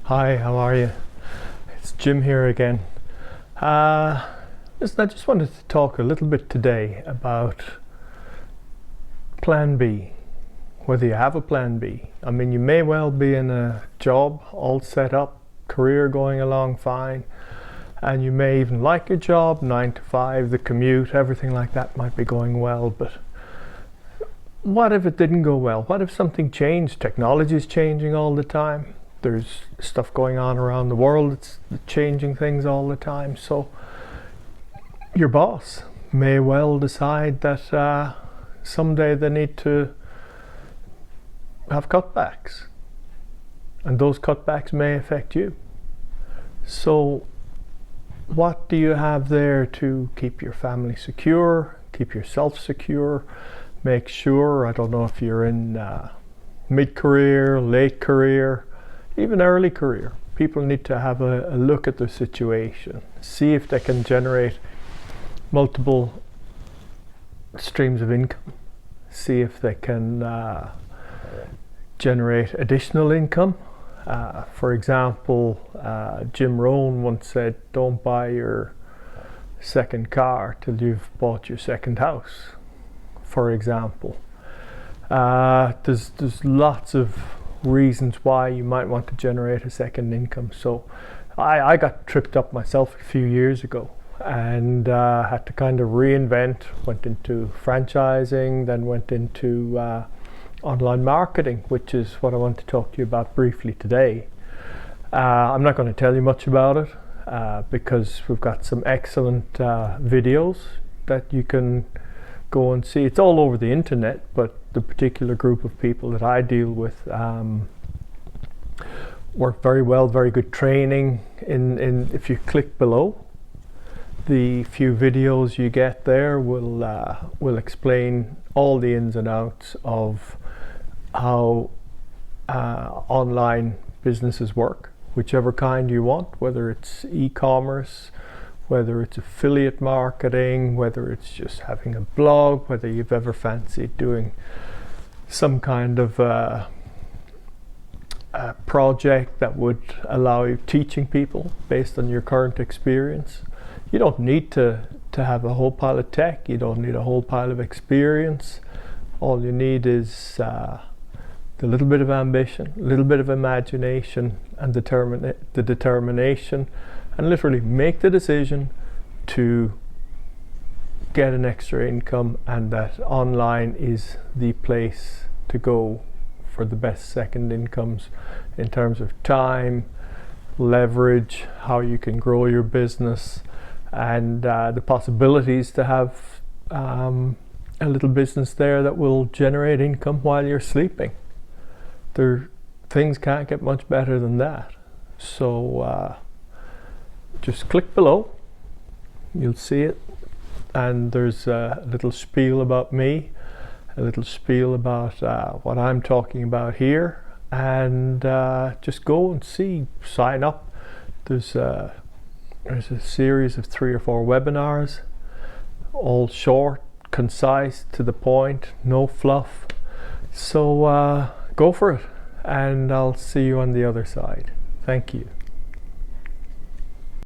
Hi, how are you? It's Jim here again. Listen, I just wanted to talk a little bit today about Plan B, whether you have a Plan B. I mean, you may well be in a job all set up, career going along fine, and you may even like your job, 9 to 5, the commute, everything like that might be going well, but what if it didn't go well? What if something changed? Technology is changing all the time. There's stuff going on around the world that's changing things all the time. So your boss may well decide that someday they need to have cutbacks, and those cutbacks may affect you. So what do you have there to keep your family secure, keep yourself secure, make sure, I don't know if you're in mid-career, late career, even early career, people need to have a look at their situation, see if they can generate multiple streams of income, see if they can generate additional income. For example, Jim Rohn once said, don't buy your second car till you've bought your second house, for example. There's lots of reasons why you might want to generate a second income. So I got tripped up myself a few years ago and had to kind of reinvent, went into franchising, then went into online marketing, which is what I want to talk to you about briefly today. I'm not going to tell you much about it because we've got some excellent videos that you can go and see. It's all over the internet, but the particular group of people that I deal with work very well, very good training. If you click below, the few videos you get there will explain all the ins and outs of how online businesses work, whichever kind you want, whether it's e-commerce, whether it's affiliate marketing, whether it's just having a blog, whether you've ever fancied doing some kind of a project that would allow you teaching people based on your current experience. You don't need to have a whole pile of tech, you don't need a whole pile of experience. All you need is the little bit of ambition, a little bit of imagination, and the determination, and literally make the decision to get an extra income, and that online is the place to go for the best second incomes in terms of time, leverage, how you can grow your business, and the possibilities to have a little business there that will generate income while you're sleeping. Things can't get much better than that. So just click below, you'll see it, and there's a little spiel about me, a little spiel about what I'm talking about here, and just go and see, sign up. There's a series of 3 or 4 webinars, all short, concise, to the point, no fluff. So go for it, and I'll see you on the other side. Thank you.